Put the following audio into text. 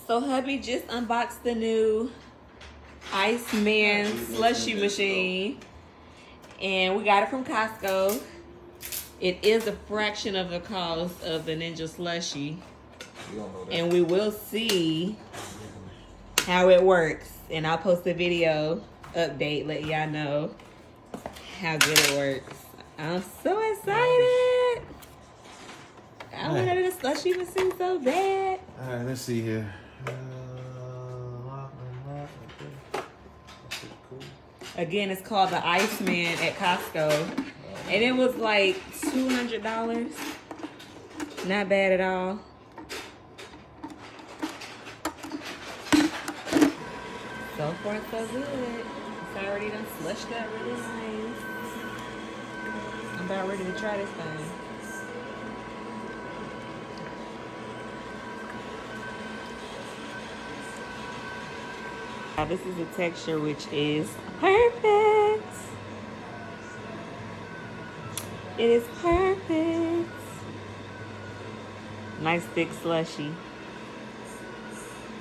So hubby just unboxed the new Iceman slushy machine. And we got it from Costco. It is a fraction of the cost of the Ninja Slushy. And we will see how it works. And I'll post a video update, let y'all know how good it works. I'm so excited. I wanted a slushy machine so bad. All right, let's see here. Again, it's called the Iceman at Costco. And it was like $200. Not bad at all. So far, so good. It's already done slushed up really nice. I'm about ready to try this thing. Now, this is the texture, which is perfect. It is perfect. Nice thick slushy.